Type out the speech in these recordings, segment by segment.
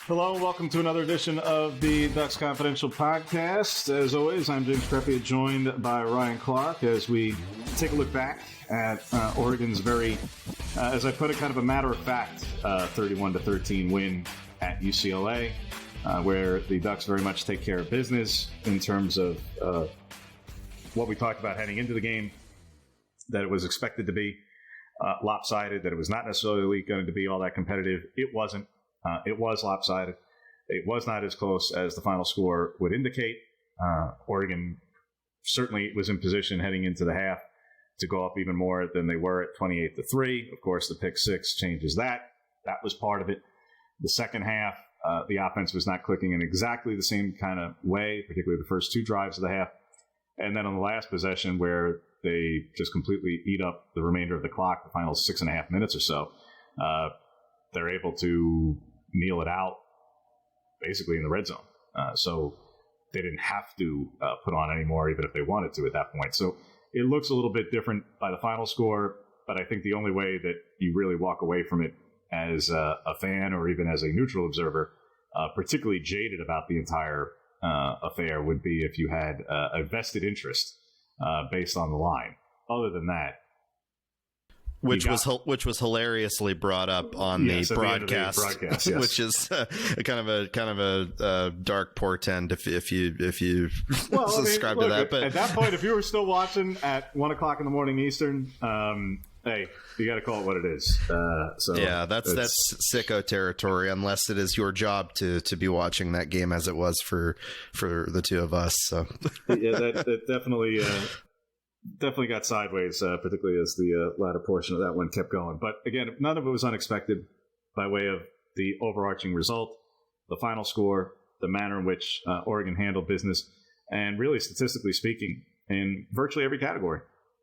Hello, and welcome to another edition of the Ducks Confidential podcast. As always, I'm James Crepia, joined by Ryan Clark, as we take a look back at Oregon's very, as I put it, kind of a matter-of-fact 31-13 win at UCLA, where the Ducks very much take care of business in terms of what we talked about heading into the game, that it was expected to be lopsided, that it was not necessarily going to be all that competitive. It wasn't. It was lopsided. It was not as close as the final score would indicate. Oregon certainly was in position heading into the half to go up even more than they were at 28-3. Of course, the pick six changes that. That was part of it. The second half, the offense was not clicking in exactly the same kind of way, particularly the first two drives of the half. And then on the last possession, where they just completely eat up the remainder of the clock, the final 6.5 minutes or so, they're able to kneel it out basically in the red zone. So they didn't have to put on any more, even if they wanted to at that point. So it looks a little bit different by the final score, but I think the only way that you really walk away from it as a fan or even as a neutral observer, particularly jaded about the entire affair, would be if you had a vested interest based on the line. Other than that, which was hilariously brought up on the broadcast, yes. Which is kind of a dark portend if you subscribe to that. But at that point, if you were still watching at 1:00 in the morning Eastern, hey, you got to call it what it is. That's sicko territory, unless it is your job to be watching that game as it was for the two of us. So yeah, that definitely got sideways, particularly as the latter portion of that one kept going. But again, none of it was unexpected by way of the overarching result, the final score, the manner in which Oregon handled business, and really, statistically speaking, in virtually every category.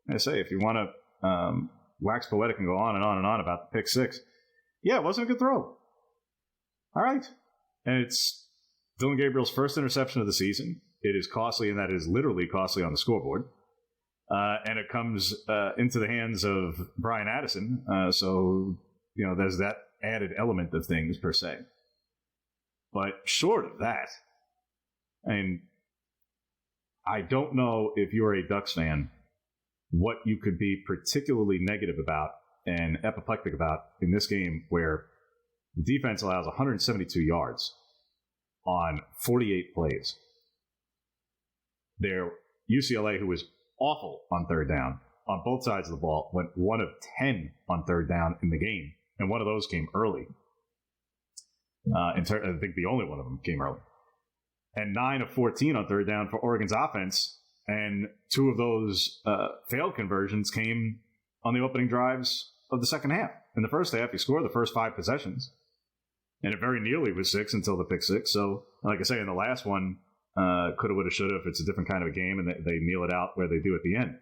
I say, if you want to wax poetic and go on and on and on about the pick six, yeah, it wasn't a good throw. All right. And it's Dylan Gabriel's first interception of the season. It is costly, and that is literally costly on the scoreboard. And it comes into the hands of Brian Addison. So, there's that added element of things per se. But short of that, I don't know if you're a Ducks fan, what you could be particularly negative about and apoplectic about in this game, where the defense allows 172 yards on 48 plays. There, UCLA, who was awful on third down on both sides of the ball, went 1 of 10 on third down in the game, and one of those came early. I think the only one of them came early. And 9 of 14 on third down for Oregon's offense, and 2 of those failed conversions came on the opening drives of the second half. In the first half, he scored the first 5 possessions, and it very nearly was 6 until the pick six. So, like I say, in the last one, coulda, woulda, shoulda, if it's a different kind of a game, and they kneel it out where they do at the end.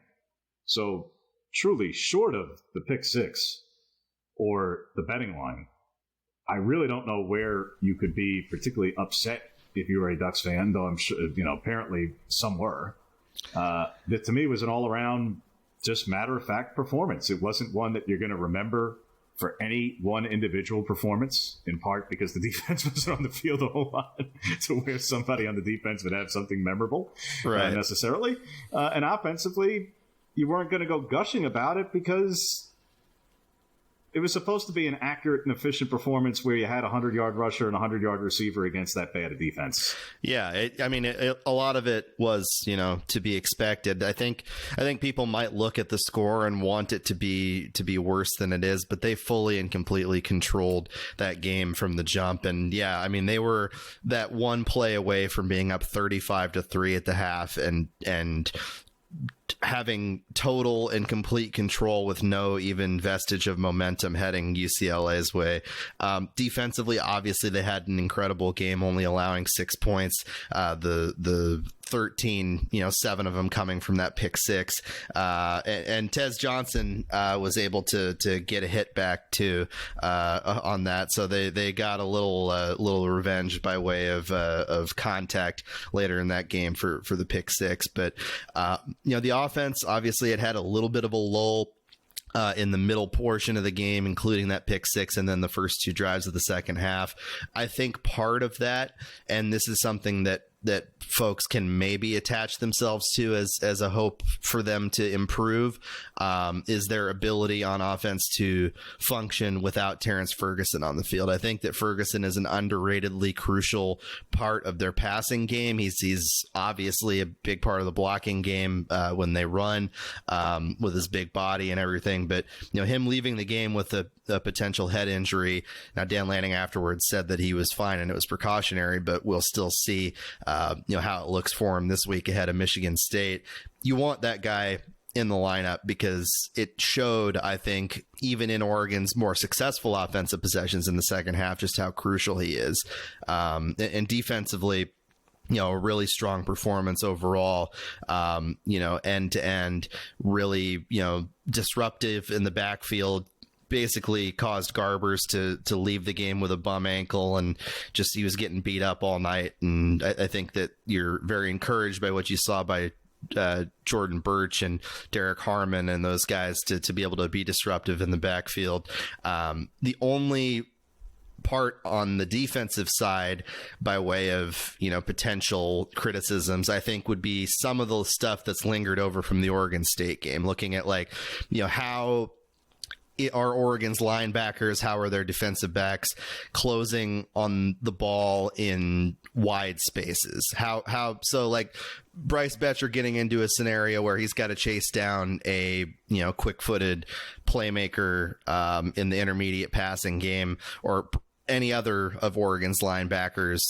So, truly, short of the pick six or the betting line, I really don't know where you could be particularly upset if you were a Ducks fan, though I'm sure, apparently some were. That to me was an all-around, just matter-of-fact performance. It wasn't one that you're going to remember for any one individual performance, in part because the defense wasn't on the field a whole lot to where somebody on the defense would have something memorable necessarily. And offensively, you weren't going to go gushing about it because it was supposed to be an accurate and efficient performance where you had a 100-yard rusher and a 100-yard receiver against that bad a defense. Yeah, a lot of it was, to be expected. I think people might look at the score and want it to be worse than it is, but they fully and completely controlled that game from the jump. And yeah, they were that one play away from being up 35-3 at the half and having total and complete control with no even vestige of momentum heading UCLA's way. Defensively, obviously, they had an incredible game, only allowing 6 points. The 13, 7 of them coming from that pick six. And Tez Johnson was able to get a hit back too on that. So they got a little revenge by way of contact later in that game for the pick six. But the offense, obviously, it had a little bit of a lull in the middle portion of the game, including that pick six and then the first two drives of the second half. I think part of that, and this is something that folks can maybe attach themselves to as a hope for them to improve, is their ability on offense to function without Terrence Ferguson on the field. I think that Ferguson is an underratedly crucial part of their passing game. He's obviously a big part of the blocking game when they run with his big body and everything. But him leaving the game with a potential head injury. Now, Dan Lanning afterwards said that he was fine and it was precautionary, but we'll still see how it looks for him this week ahead of Michigan State. You want that guy in the lineup because it showed, I think, even in Oregon's more successful offensive possessions in the second half, just how crucial he is. And defensively, a really strong performance overall, end to end, really, disruptive in the backfield. Basically caused Garbers to leave the game with a bum ankle, and just he was getting beat up all night. And I think that you're very encouraged by what you saw by Jordan Birch and Derek Harmon and those guys to be able to be disruptive in the backfield. The only part on the defensive side, by way of potential criticisms, I think would be some of the stuff that's lingered over from the Oregon State game, looking at how are Oregon's linebackers, how are their defensive backs closing on the ball in wide spaces? So Bryce Betcher getting into a scenario where he's got to chase down a quick-footed playmaker in the intermediate passing game, or any other of Oregon's linebackers.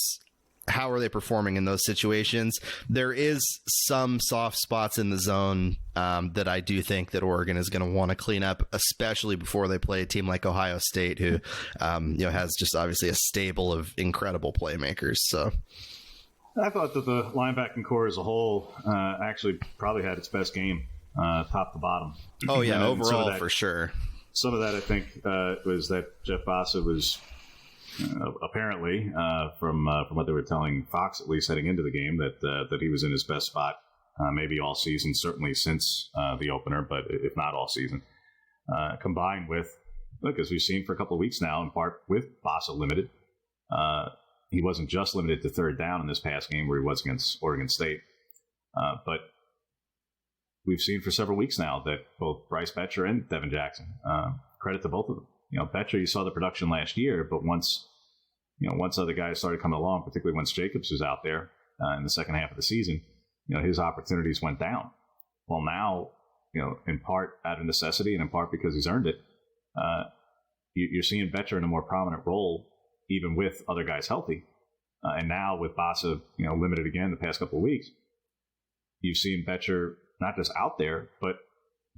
How are they performing in those situations? There is some soft spots in the zone that I do think that Oregon is going to want to clean up, especially before they play a team like Ohio State, who has just obviously a stable of incredible playmakers. So I thought that the linebacking core as a whole actually probably had its best game, top to bottom. Oh yeah, overall for sure. Some of that I think was that Jeff Bossa was. Apparently, from what they were telling Fox, at least heading into the game, that he was in his best spot, maybe all season, certainly since the opener, but if not all season. Combined with, as we've seen for a couple of weeks now, in part with Bossa limited, he wasn't just limited to third down in this past game where he was against Oregon State, but we've seen for several weeks now that both Bryce Betcher and Devin Jackson, credit to both of them. Betcher, you saw the production last year, but once other guys started coming along, particularly once Jacobs was out there in the second half of the season, his opportunities went down. Well, now, in part out of necessity and in part because he's earned it, you're seeing Betcher in a more prominent role, even with other guys healthy. And now with Bossa, limited again the past couple of weeks, you've seen Betcher not just out there, but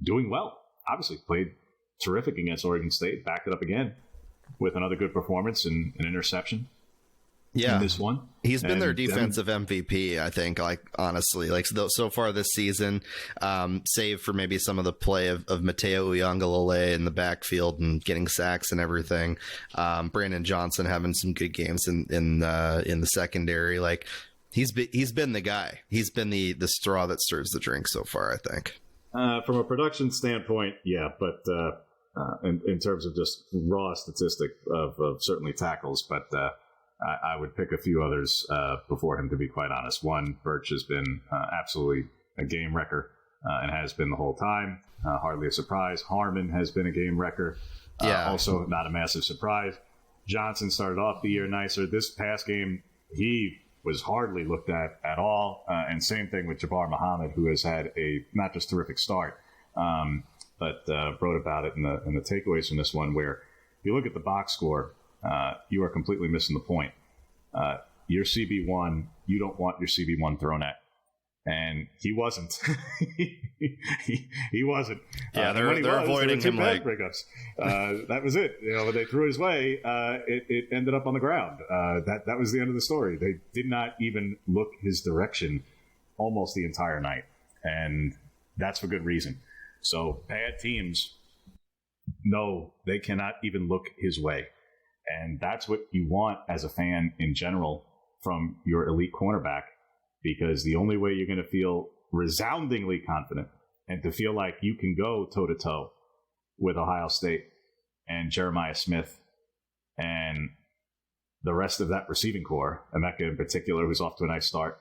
doing well. Obviously played terrific against Oregon State, backed it up again with another good performance and an interception. Yeah, in this one. He's been their defensive MVP, I think, honestly, so far this season, save for maybe some of the play of Mateo Uiagalelei in the backfield and getting sacks and everything. Brandon Johnson having some good games in the secondary. He's been the guy. He's been the straw that stirs the drink so far, I think. From a production standpoint, yeah, but in terms of just raw statistic of certainly tackles, but I would pick a few others before him, to be quite honest. One, Birch has been absolutely a game wrecker and has been the whole time. Hardly a surprise. Harmon has been a game wrecker. Also not a massive surprise. Johnson started off the year nicer. This past game, he was hardly looked at all. And same thing with Jabbar Muhammad, who has had a not just terrific start, but wrote about it in the takeaways from this one, where you look at the box score, you are completely missing the point. Your CB1, you don't want your CB1 thrown at. And he wasn't. he wasn't. Yeah, they're avoiding him like breakups. That was it. When they threw his way, it ended up on the ground. That was the end of the story. They did not even look his direction almost the entire night, and that's for good reason. So bad teams, no, they cannot even look his way, and that's what you want as a fan in general from your elite cornerback. Because the only way you're going to feel resoundingly confident and to feel like you can go toe-to-toe with Ohio State and Jeremiah Smith and the rest of that receiving core, Emeka in particular, who's off to a nice start.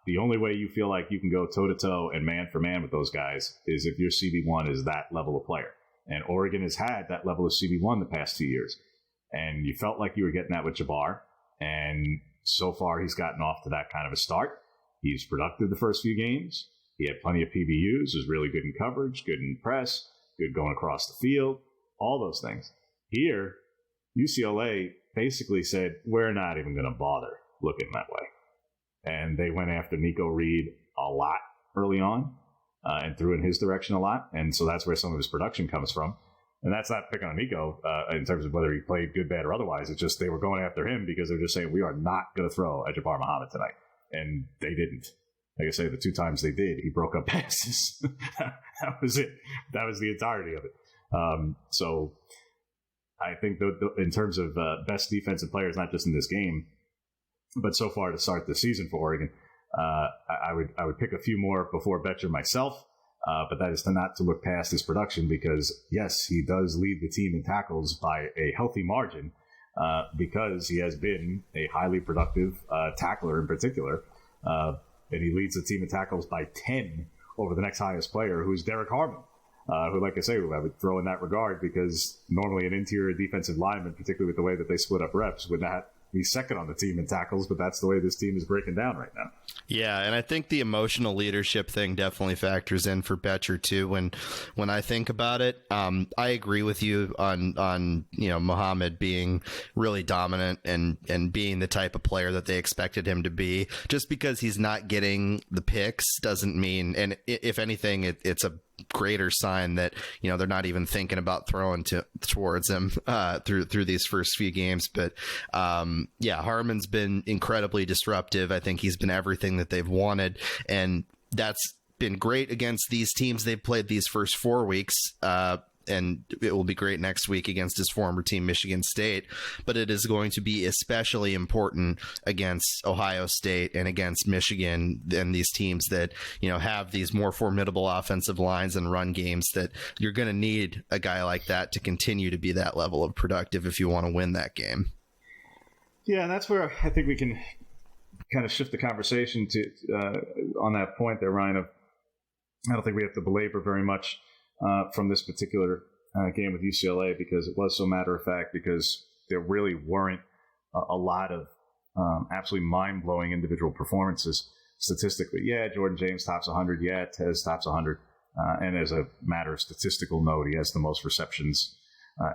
The only way you feel like you can go toe-to-toe and man-for-man with those guys is if your CB1 is that level of player. And Oregon has had that level of CB1 the past 2 years. And you felt like you were getting that with Jabbar. And so far, he's gotten off to that kind of a start. He's productive the first few games. He had plenty of PBUs, was really good in coverage, good in press, good going across the field, all those things. Here, UCLA basically said, we're not even going to bother looking that way. And they went after Nico Reed a lot early on and threw in his direction a lot. And so that's where some of his production comes from. And that's not picking on Nico in terms of whether he played good, bad, or otherwise. It's just they were going after him because they're just saying, we are not going to throw at Jabbar Muhammad tonight. And they didn't. Like I say, the 2 times they did, he broke up passes. That was it. That was the entirety of it. So I think in terms of best defensive players, not just in this game, but so far to start the season for Oregon, I would pick a few more before Betcher myself, but that is not to look past his production because, yes, he does lead the team in tackles by a healthy margin because he has been a highly productive tackler in particular, and he leads the team in tackles by 10 over the next highest player, who's Derek Harmon, who, like I say, I would throw in that regard because normally an interior defensive lineman, particularly with the way that they split up reps, would not he's second on the team in tackles, but that's the way this team is breaking down right now. Yeah, and I think the emotional leadership thing definitely factors in for Betcher too. When I think about it, I agree with you on Muhammad being really dominant and being the type of player that they expected him to be. Just because he's not getting the picks doesn't mean, and if anything, it's a greater sign that they're not even thinking about throwing towards him through these first few games. But Harmon's been incredibly disruptive. I think he's been everything that they've wanted, and that's been great against these teams they've played these first 4 weeks. And it will be great next week against his former team, Michigan State. But it is going to be especially important against Ohio State and against Michigan and these teams that, have these more formidable offensive lines and run games, that you're going to need a guy like that to continue to be that level of productive if you want to win that game. Yeah, and that's where I think we can kind of shift the conversation to on that point there, Ryan. I don't think we have to belabor very much from this particular game with UCLA because it was so matter of fact, because there really weren't a lot of absolutely mind-blowing individual performances statistically. Yeah, Jordan James tops 100. Yeah, Tez tops 100. And as a matter of statistical note, he has the most receptions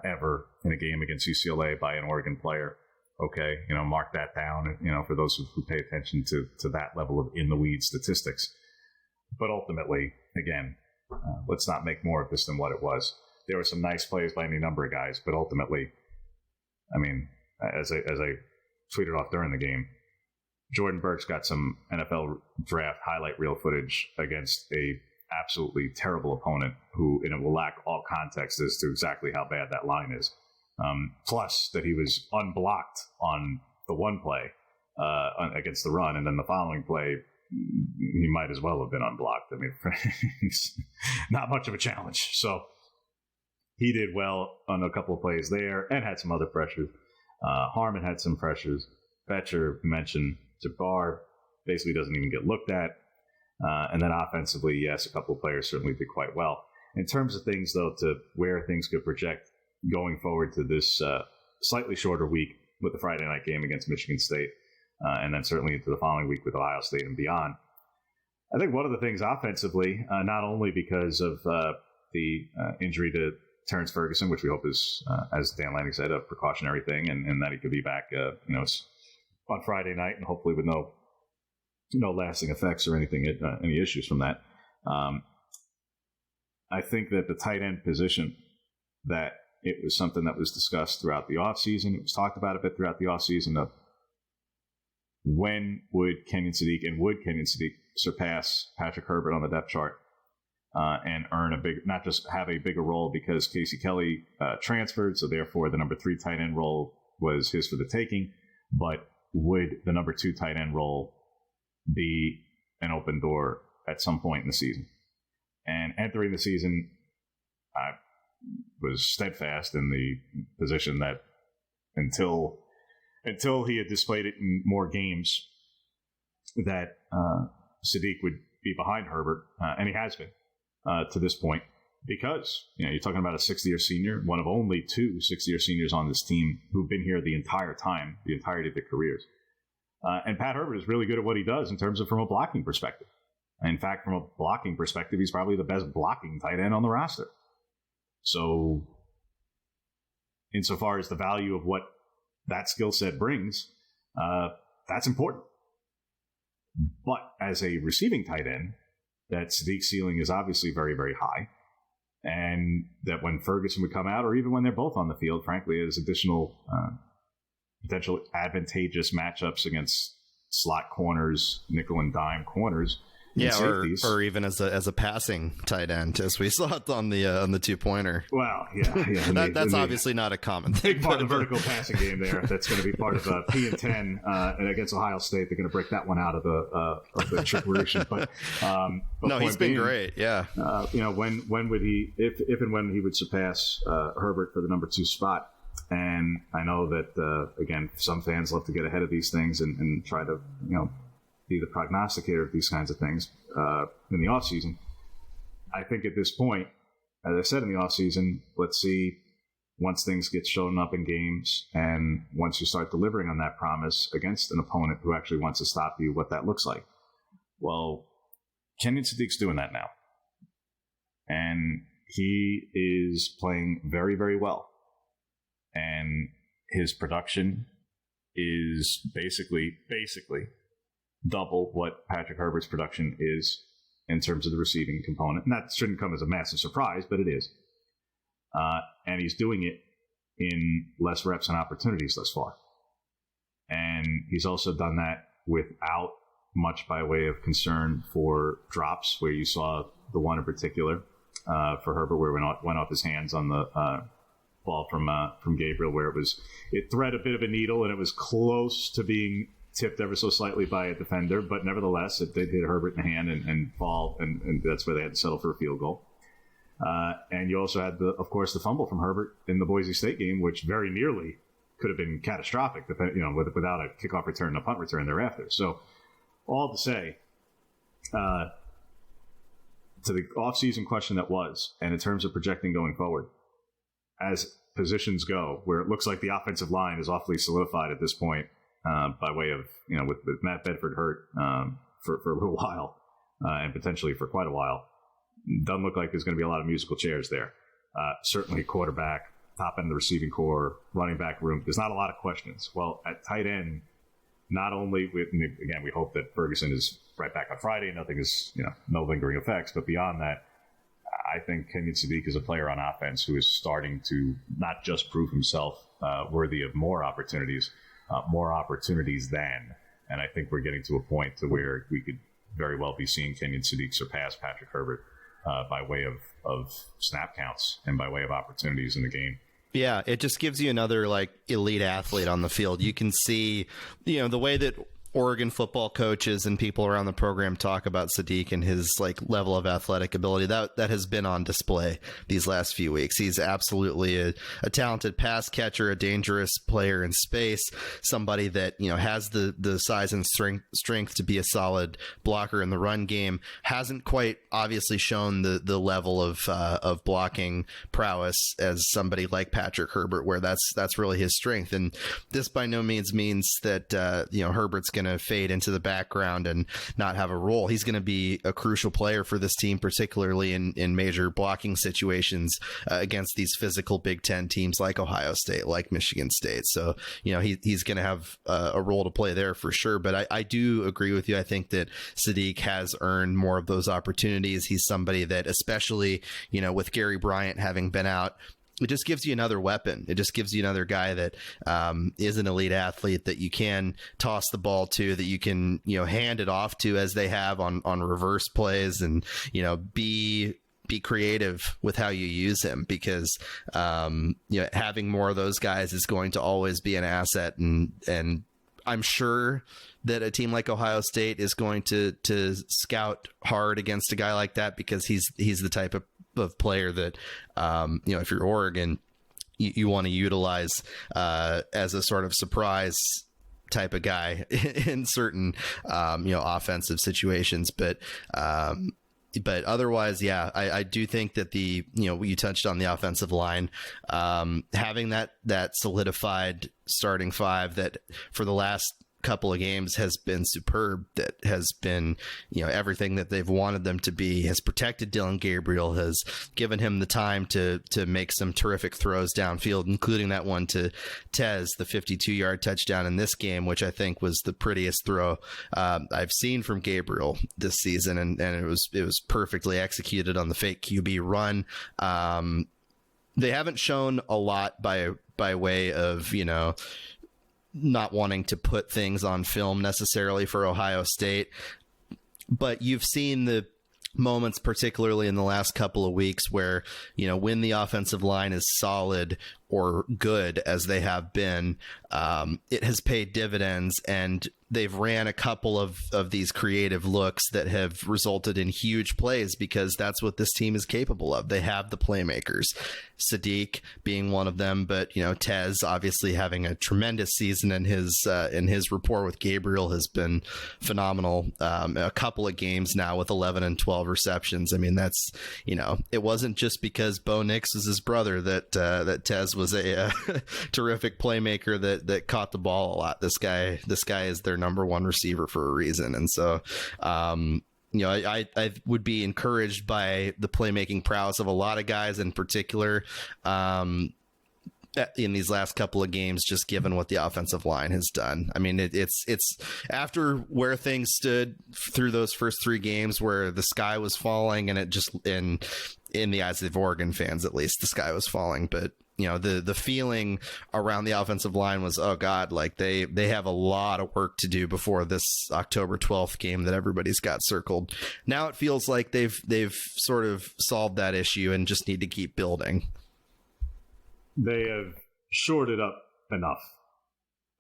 ever in a game against UCLA by an Oregon player. Okay, mark that down, for those who pay attention to that level of in-the-weeds statistics. But ultimately, again, let's not make more of this than what it was. There were some nice plays by any number of guys, but ultimately, I mean, as I tweeted off during the game, Jordan Burks got some NFL draft highlight reel footage against a absolutely terrible opponent who, it will lack all context as to exactly how bad that line is. Plus that he was unblocked on the one play against the run, and then the following play, he might as well have been unblocked. I mean, it's not much of a challenge. So he did well on a couple of plays there and had some other pressures. Harmon had some pressures. Betcher mentioned. Jabbar basically doesn't even get looked at. And then offensively, yes, a couple of players certainly did quite well. In terms of things, though, to where things could project going forward to this slightly shorter week with the Friday night game against Michigan State, and then certainly into the following week with Ohio State and beyond. I think one of the things offensively, not only because of the injury to Terrence Ferguson, which we hope is, as Dan Lanning said, a precautionary thing, and that he could be back, on Friday night, and hopefully with no lasting effects or anything, any issues from that. I think that the tight end position, that it was something that was discussed throughout the offseason. It was talked about a bit throughout the offseason of when would Kenyon Sadiq surpass Patrick Herbert on the depth chart and earn not just have a bigger role because Casey Kelly transferred, so therefore the number 3 tight end role was his for the taking, but would the number 2 tight end role be an open door at some point in the season? And entering the season, was steadfast in the position that until he had displayed it in more games, that Sadiq would be behind Herbert, and he has been to this point, because you're talking about a 60-year senior, one of only 2 60-year seniors on this team who've been here the entire time, the entirety of their careers. And Pat Herbert is really good at what he does in terms of from a blocking perspective. In fact, from a blocking perspective, he's probably the best blocking tight end on the roster. So, insofar as the value of what that skill set brings, that's important. But as a receiving tight end, that Sadiq's ceiling is obviously very, very high. And that when Ferguson would come out, or even when they're both on the field, frankly, as additional potential advantageous matchups against slot corners, nickel and dime corners, or even as a passing tight end, as we saw it on the 2-pointer. Well, yeah. That's obviously not a common thing. Big part of the vertical passing game there. That's going to be part of P and 10 and against Ohio State. They're going to break that one out of the trickeration. But no, he's been great. Yeah. When would he, if and when he would surpass Herbert for the number 2 spot? And I know that again, some fans love to get ahead of these things and try to be the prognosticator of these kinds of things in the offseason. I think at this point, as I said in the offseason, let's see once things get shown up in games and once you start delivering on that promise against an opponent who actually wants to stop you, what that looks like. Well, Kenyon Sadiq's doing that now. And he is playing very, very well. And his production is basically double what Patrick Herbert's production is in terms of the receiving component. And that shouldn't come as a massive surprise, but it is. And he's doing it in less reps and opportunities thus far. And he's also done that without much by way of concern for drops, where you saw the one in particular for Herbert where it went off his hands on the ball from Gabriel, where it thread a bit of a needle and it was close to being tipped ever so slightly by a defender, but nevertheless, it did hit Herbert in the hand and fall, and that's where they had to settle for a field goal. And you also had, of course, the fumble from Herbert in the Boise State game, which very nearly could have been catastrophic, without a kickoff return and a punt return thereafter. So, all to say, to the offseason question that was, and in terms of projecting going forward, as positions go, where it looks like the offensive line is awfully solidified at this point, by way of, with Matt Bedford hurt for a little while, and potentially for quite a while, doesn't look like there's going to be a lot of musical chairs there. Certainly quarterback, top end of the receiving core, running back room. There's not a lot of questions. Well, at tight end, not only again, we hope that Ferguson is right back on Friday, nothing is, no lingering effects, but beyond that, I think Kenyon Sadiq is a player on offense who is starting to not just prove himself worthy of more opportunities than, and I think we're getting to a point to where we could very well be seeing Kenyon Sadiq surpass Patrick Herbert by way of snap counts and by way of opportunities in the game. Yeah, it just gives you another elite athlete on the field. You can see, the way that Oregon football coaches and people around the program talk about Sadiq and his level of athletic ability that has been on display these last few weeks. He's absolutely a talented pass catcher, a dangerous player in space, somebody that has the size and strength to be a solid blocker in the run game. Hasn't quite obviously shown the level of blocking prowess as somebody like Patrick Herbert, where that's really his strength. And this by no means means that Herbert's going to fade into the background and not have a role. He's going to be a crucial player for this team, particularly in major blocking situations against these physical Big Ten teams like Ohio State, like Michigan State. So, he's going to have a role to play there for sure. But I do agree with you. I think that Sadiq has earned more of those opportunities. He's somebody that, especially, with Gary Bryant having been out, it just gives you another weapon. It just gives you another guy that is an elite athlete that you can toss the ball to, that you can, hand it off to, as they have on reverse plays, and, be creative with how you use him, because, having more of those guys is going to always be an asset. And I'm sure that a team like Ohio State is going to scout hard against a guy like that, because he's the type of player that, if you're Oregon, you want to utilize as a sort of surprise type of guy in certain, offensive situations. But otherwise, yeah, I do think that you touched on the offensive line, having that solidified starting five that for the last couple of games has been superb, that has been, everything that they've wanted them to be, has protected Dylan Gabriel, has given him the time to make some terrific throws downfield, including that one to Tez, the 52-yard touchdown in this game, which I think was the prettiest throw I've seen from Gabriel this season. And it was perfectly executed on the fake QB run. They haven't shown a lot by way of, not wanting to put things on film necessarily for Ohio State, but you've seen the moments, particularly in the last couple of weeks, where, when the offensive line is solid or good as they have been, it has paid dividends, and they've ran a couple of these creative looks that have resulted in huge plays because that's what this team is capable of. They have the playmakers, Sadiq being one of them, but Tez obviously having a tremendous season, and his rapport with Gabriel has been phenomenal. A couple of games now with 11 and 12 receptions. I mean, that's, it wasn't just because Bo Nix was his brother that Tez was a terrific playmaker that caught the ball a lot. This guy is their number one receiver for a reason. And so, I would be encouraged by the playmaking prowess of a lot of guys, in particular, in these last couple of games, just given what the offensive line has done. I mean, it's after where things stood through those first three games where the sky was falling, and it just, in the eyes of Oregon fans, at least, the sky was falling. But the feeling around the offensive line was, oh God, like they have a lot of work to do before this October 12th game that everybody's got circled. Now it feels like they've sort of solved that issue and just need to keep building. They have shored it up enough,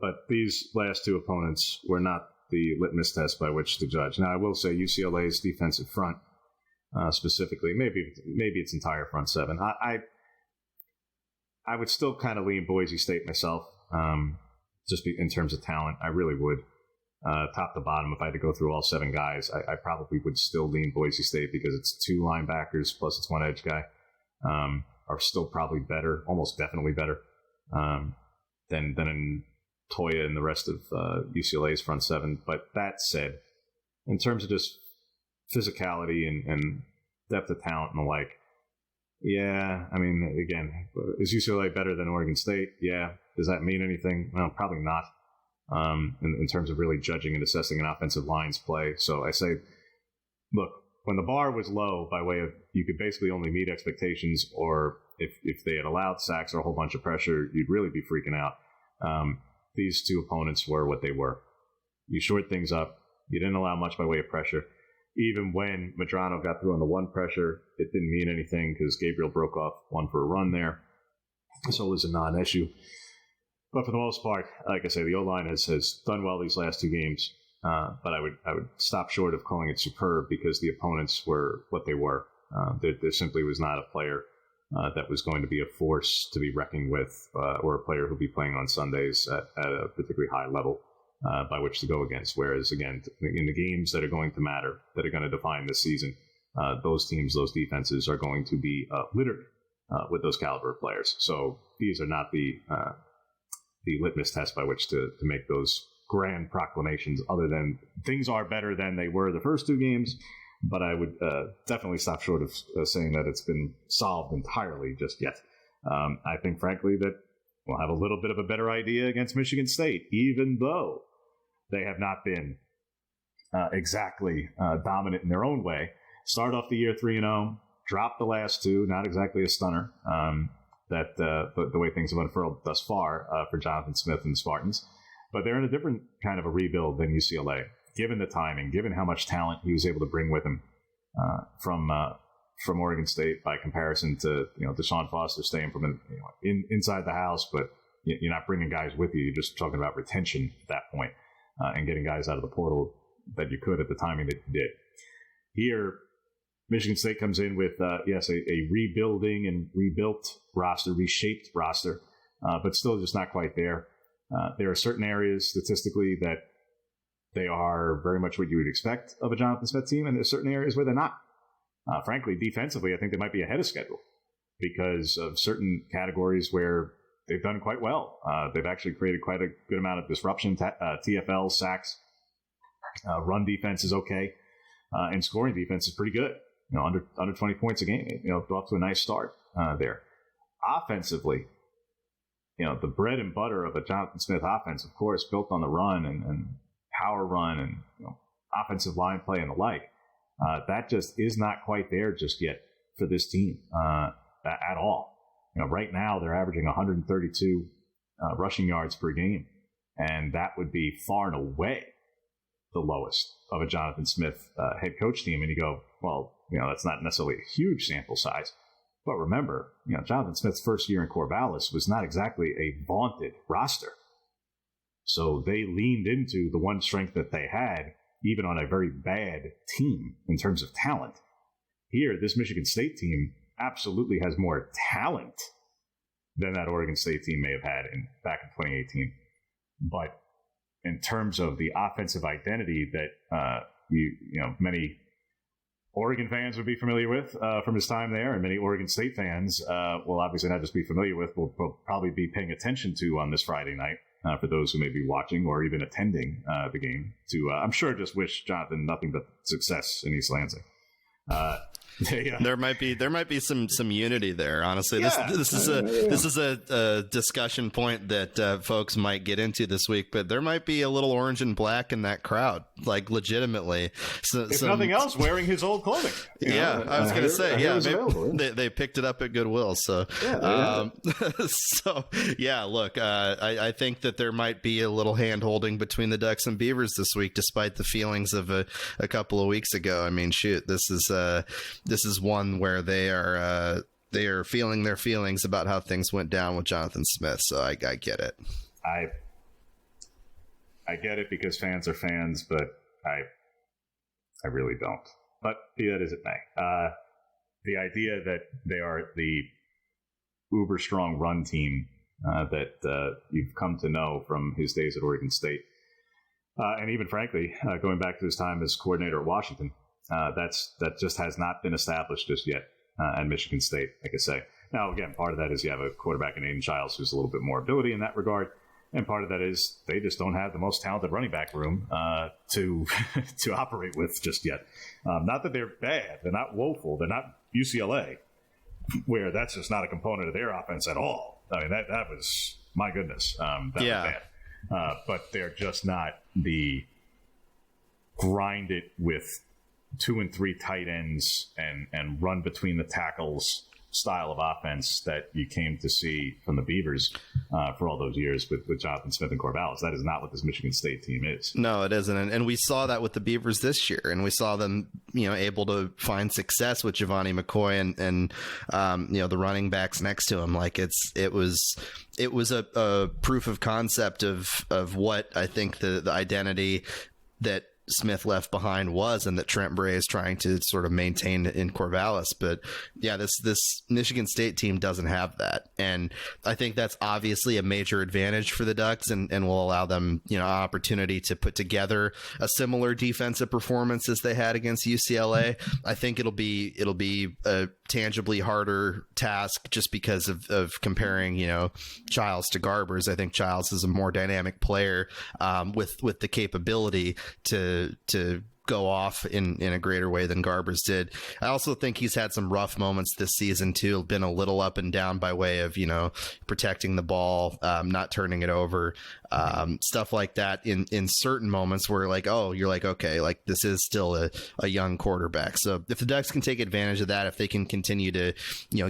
but these last two opponents were not the litmus test by which to judge. Now I will say UCLA's defensive front, specifically, maybe its entire front seven, I would still kind of lean Boise State myself, in terms of talent. I really would. Top to bottom, if I had to go through all seven guys, I probably would still lean Boise State because it's two linebackers plus its one edge guy are still probably better, almost definitely better than in Toya and the rest of UCLA's front seven. But that said, in terms of just physicality and depth of talent and the like, yeah, I mean, again, is UCLA better than Oregon State? Yeah. Does that mean anything? Well, probably not, in terms of really judging and assessing an offensive line's play. So I say, look, when the bar was low by way of you could basically only meet expectations, or if they had allowed sacks or a whole bunch of pressure, you'd really be freaking out. These two opponents were what they were. You shored things up. You didn't allow much by way of pressure. Even when Medrano got through on the one pressure, it didn't mean anything because Gabriel broke off one for a run there. So it was a non-issue. But for the most part, like I say, the O-line has done well these last two games. But I would stop short of calling it superb because the opponents were what they were. There simply was not a player that was going to be a force to be reckoned with, or a player who'll be playing on Sundays at a particularly high level by which to go against. Whereas, again, in the games that are going to matter, that are going to define this season, those teams, those defenses are going to be littered with those caliber of players. So these are not the litmus test by which to make those grand proclamations, other than things are better than they were the first two games. But I would definitely stop short of saying that it's been solved entirely just yet. I think, frankly, that we'll have a little bit of a better idea against Michigan State, even though they have not been exactly dominant in their own way. Start off the year 3-0, drop the last two, not exactly a stunner, the way things have unfurled thus far for Jonathan Smith and the Spartans. But they're in a different kind of a rebuild than UCLA, given the timing, given how much talent he was able to bring with him from Oregon State by comparison to Deshaun Foster staying from inside the house, but you're not bringing guys with you. You're just talking about retention at that point and getting guys out of the portal that you could at the timing that you did. Here, Michigan State comes in with, yes, a rebuilding and rebuilt roster, reshaped roster, but still just not quite there. There are certain areas statistically that they are very much what you would expect of a Jonathan Smith team, and there's certain areas where they're not. Frankly, defensively, I think they might be ahead of schedule because of certain categories where they've done quite well. They've actually created quite a good amount of disruption, TFL, sacks. Run defense is okay, and scoring defense is pretty good. Under 20 points a game. Off to a nice start there. Offensively, the bread and butter of a Jonathan Smith offense, of course, built on the run and power run and offensive line play and the like. That just is not quite there just yet for this team at all. Right now they're averaging 132 rushing yards per game, and that would be far and away the lowest of a Jonathan Smith head coach team. And you go, well, that's not necessarily a huge sample size. But remember, Jonathan Smith's first year in Corvallis was not exactly a vaunted roster. So they leaned into the one strength that they had, even on a very bad team in terms of talent. Here, this Michigan State team absolutely has more talent than that Oregon State team may have had back in 2018. But in terms of the offensive identity that many Oregon fans would be familiar with from his time there, and many Oregon State fans will obviously not just be familiar with, will probably be paying attention to on this Friday night for those who may be watching or even attending the game. I'm sure just wish Jonathan nothing but success in East Lansing. There might be some unity there. Honestly, this is a discussion point that folks might get into this week. But there might be a little orange and black in that crowd, like legitimately. If nothing else, wearing his old clothing. I was going to say, they picked it up at Goodwill. So, Look, I think that there might be a little hand holding between the Ducks and Beavers this week, despite the feelings of a couple of weeks ago. I mean, shoot, this is one where they are feeling their feelings about how things went down with Jonathan Smith. So I get it. I get it because fans are fans, but I really don't. But be that as it may, the idea that they are the uber strong run team that you've come to know from his days at Oregon State, and even frankly going back to his time as coordinator at Washington. That just has not been established just yet at Michigan State, like I say. Now, again, part of that is you have a quarterback in Aiden Childs who's a little bit more ability in that regard, and part of that is they just don't have the most talented running back room to operate with just yet. Not that they're bad, they're not woeful, they're not UCLA, where that's just not a component of their offense at all. I mean, that was, my goodness, that was bad. But they're just not the grind it with 2 and 3 tight ends and run between the tackles style of offense that you came to see from the Beavers for all those years with Jonathan Smith and Corvallis. That is not what this Michigan State team is. No, it isn't. And we saw that with the Beavers this year, and we saw them, able to find success with Giovanni McCoy and the running backs next to him. Like it was a proof of concept of what I think the identity that Smith left behind was, and that Trent Bray is trying to sort of maintain in Corvallis. But yeah, this Michigan State team doesn't have that, and I think that's obviously a major advantage for the Ducks, and will allow them opportunity to put together a similar defensive performance as they had against UCLA. I think it'll be a tangibly harder task just because of comparing Childs to Garbers. I think Childs is a more dynamic player with the capability to go off in a greater way than Garbers did. I also think he's had some rough moments this season too, been a little up and down by way of protecting the ball, not turning it over, stuff like that in certain moments where you're like, okay, like this is still a young quarterback. So if the Ducks can take advantage of that, if they can continue to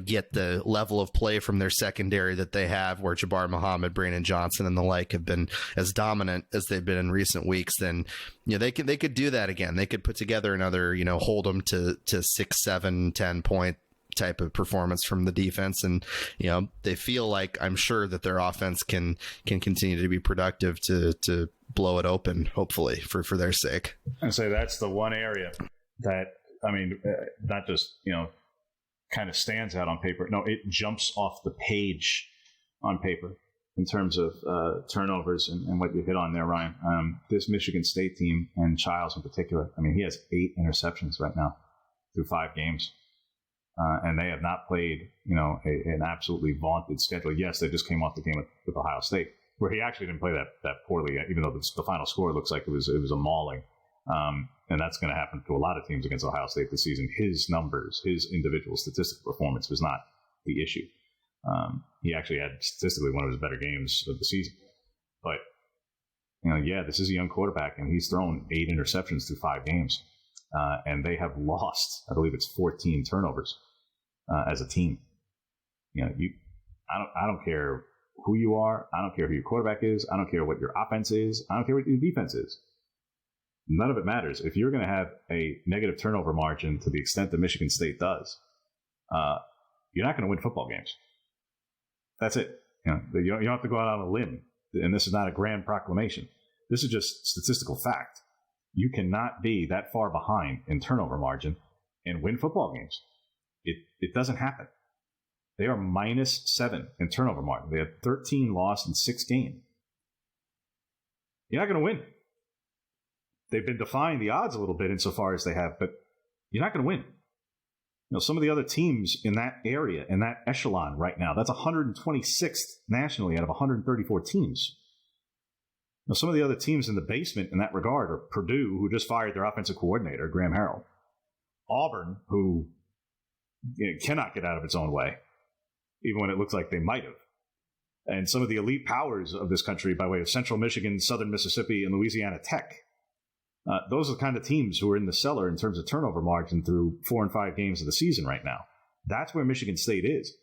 get the level of play from their secondary that they have, where Jabbar Muhammad, Brandon Johnson and the like have been as dominant as they've been in recent weeks, then they could do that again. They could put together another hold them to 6, 7, 10 point type of performance from the defense, and they feel like, I'm sure, that their offense can continue to be productive to blow it open, hopefully for their sake. I say that's the one area that I mean, not just, kind of stands out on paper. No, it jumps off the page on paper in terms of turnovers and what you hit on there, Ryan. This Michigan State team, and Childs in particular, I mean, he has 8 interceptions right now through 5 games. And they have not played, an absolutely vaunted schedule. Yes, they just came off the game with Ohio State, where he actually didn't play that poorly, even though the final score looks like it was a mauling. And that's going to happen to a lot of teams against Ohio State this season. His numbers, his individual statistical performance was not the issue. He actually had statistically one of his better games of the season. But, this is a young quarterback, and he's thrown 8 interceptions through 5 games. And they have lost, I believe it's 14 turnovers as a team. I don't care who you are. I don't care who your quarterback is. I don't care what your offense is. I don't care what your defense is. None of it matters. If you're going to have a negative turnover margin to the extent that Michigan State does, you're not going to win football games. That's it. You don't have to go out on a limb. And this is not a grand proclamation. This is just statistical fact. You cannot be that far behind in turnover margin and win football games. It doesn't happen. They are -7 in turnover margin. They had 13 lost in 6 games. You're not going to win. They've been defying the odds a little bit insofar as they have, but you're not going to win. Some of the other teams in that area, in that echelon right now, that's 126th nationally out of 134 teams. Some of the other teams in the basement in that regard are Purdue, who just fired their offensive coordinator, Graham Harrell. Auburn, who cannot get out of its own way, even when it looks like they might have. And some of the elite powers of this country by way of Central Michigan, Southern Mississippi, and Louisiana Tech. Those are the kind of teams who are in the cellar in terms of turnover margin through 4 and 5 games of the season right now. That's where Michigan State is.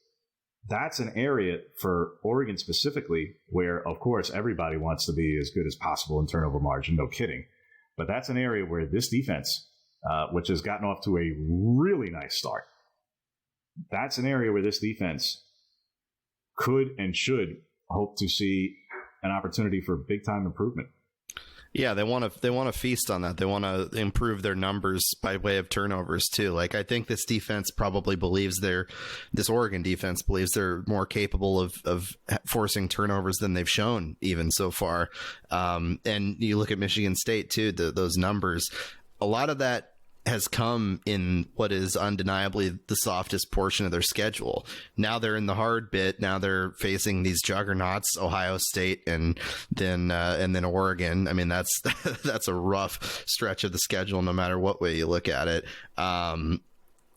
That's an area for Oregon specifically where, of course, everybody wants to be as good as possible in turnover margin, no kidding. But that's an area where this defense, which has gotten off to a really nice start, that's an area where this defense could and should hope to see an opportunity for big-time improvement. Yeah, they want to feast on that. They want to improve their numbers by way of turnovers too. Like, I think this defense probably believes this Oregon defense believes they're more capable of forcing turnovers than they've shown even so far. And you look at Michigan State too, those numbers, a lot of that has come in what is undeniably the softest portion of their schedule. Now they're in the hard bit. Now they're facing these juggernauts, Ohio State and then Oregon. I mean, that's a rough stretch of the schedule, no matter what way you look at it.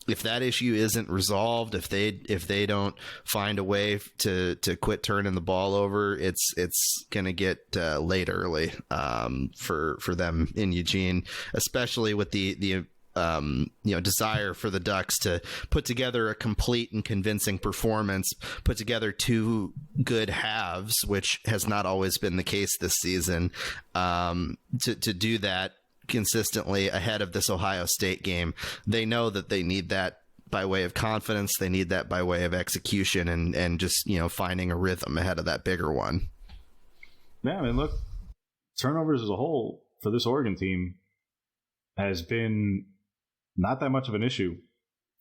If that issue isn't resolved, if they don't find a way to quit turning the ball over, it's going to get late early for them in Eugene, especially with the desire for the Ducks to put together a complete and convincing performance, put together 2 good halves, which has not always been the case this season, to do that consistently ahead of this Ohio State game. They know that they need that by way of confidence. They need that by way of execution and just, finding a rhythm ahead of that bigger one. Yeah, I mean, look, turnovers as a whole for this Oregon team has been not that much of an issue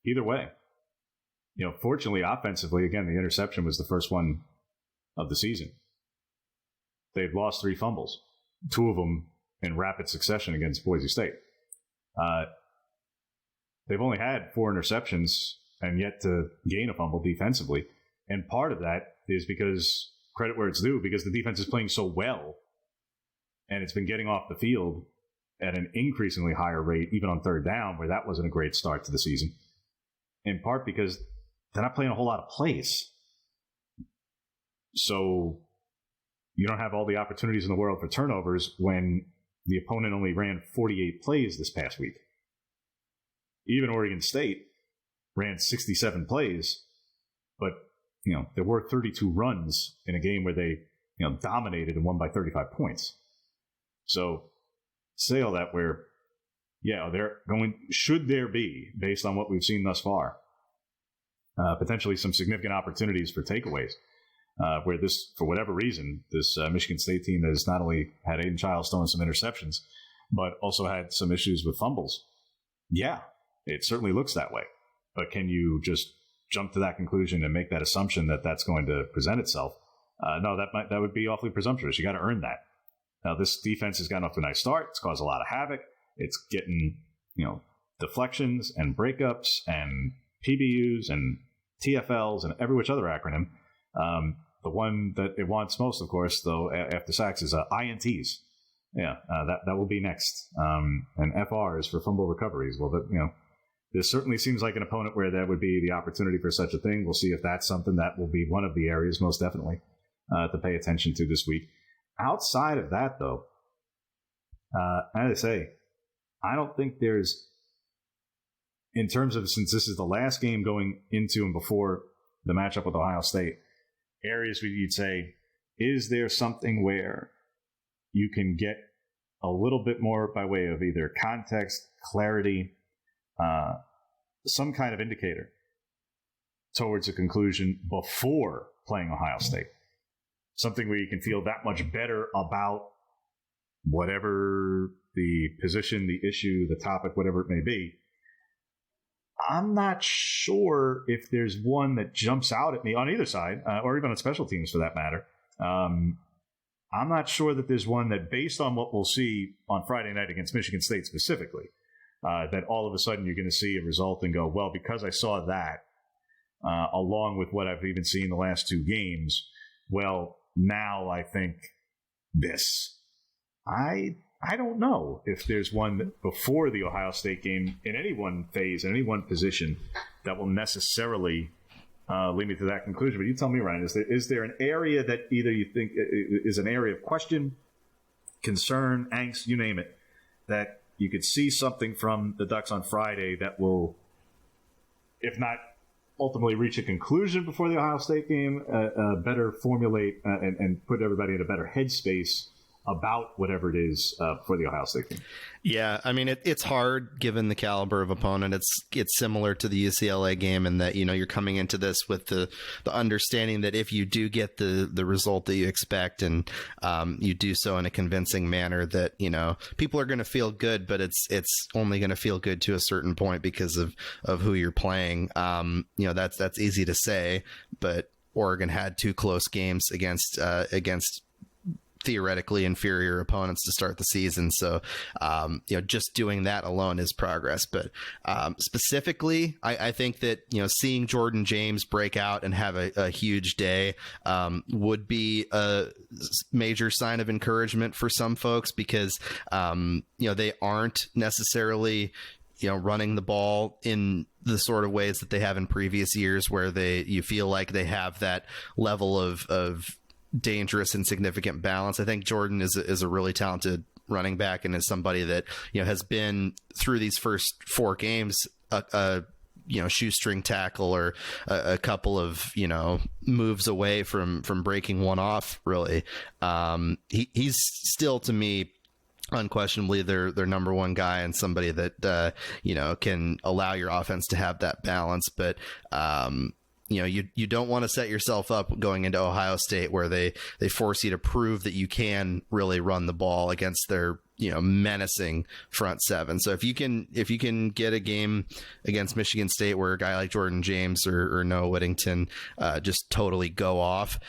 either way. Fortunately, offensively, again, the interception was the first one of the season. They've lost 3 fumbles, 2 of them in rapid succession against Boise State. They've only had 4 interceptions and yet to gain a fumble defensively. And part of that is because, credit where it's due, because the defense is playing so well and it's been getting off the field at an increasingly higher rate, even on third down, where that wasn't a great start to the season, in part because they're not playing a whole lot of plays. So you don't have all the opportunities in the world for turnovers when the opponent only ran 48 plays this past week. Even Oregon State ran 67 plays, but there were 32 runs in a game where they dominated and won by 35 points. So say all that where, should there be, based on what we've seen thus far, potentially some significant opportunities for takeaways, where this, for whatever reason, this Michigan State team has not only had Aiden Childs throwing some interceptions, but also had some issues with fumbles. Yeah, It certainly looks that way. But can you just jump to that conclusion and make that assumption that that's going to present itself? No, that would be awfully presumptuous. You got to earn that. Now, this defense has gotten off to a nice start. It's caused a lot of havoc. It's getting, deflections and breakups and PBUs and TFLs and every which other acronym. The one that it wants most, of course, though, after sacks is INTs. Yeah, that will be next. And FRs for fumble recoveries. Well, this certainly seems like an opponent where that would be the opportunity for such a thing. We'll see if that's something that will be one of the areas, most definitely, to pay attention to this week. Outside of that, though, as I say, I don't think there's, in terms of, since this is the last game going into and before the matchup with Ohio State, areas where you'd say, is there something where you can get a little bit more by way of either context, clarity, some kind of indicator towards a conclusion before playing Ohio State? Something where you can feel that much better about whatever the position, the issue, the topic, whatever it may be. I'm not sure if there's one that jumps out at me on either side, or even on special teams for that matter. I'm not sure that there's one that, based on what we'll see on Friday night against Michigan State specifically, that all of a sudden you're going to see a result and go, well, because I saw that, along with what I've even seen the last two games, well, now I think this. I don't know if there's one that before the Ohio State game in any one phase, in any one position, that will necessarily lead me to that conclusion. But you tell me, Ryan, is there an area that either you think is an area of question, concern, angst, you name it, that you could see something from the Ducks on Friday that will, if not ultimately reach a conclusion before the Ohio State game, better formulate and put everybody in a better headspace about whatever it is for the Ohio State game? Yeah, I mean, it's hard given the caliber of opponent. It's similar to the UCLA game in that, you're coming into this with the understanding that if you do get the result that you expect and you do so in a convincing manner, that, people are going to feel good, but it's only going to feel good to a certain point because of who you're playing. That's easy to say, but Oregon had two close games against theoretically inferior opponents to start the season. So, just doing that alone is progress. But specifically, I think that, seeing Jordan James break out and have a huge day would be a major sign of encouragement for some folks because, they aren't necessarily running the ball in the sort of ways that they have in previous years where you feel like they have that level of dangerous and significant balance. I think Jordan is a really talented running back and is somebody that, has been through these first four games, a shoestring tackle or a couple of, moves away from breaking one off, really. He's still, to me, unquestionably their number one guy and somebody that, can allow your offense to have that balance. But, you don't want to set yourself up going into Ohio State where they force you to prove that you can really run the ball against their, menacing front seven. So if you can get a game against Michigan State where a guy like Jordan James or Noah Whittington just totally go off,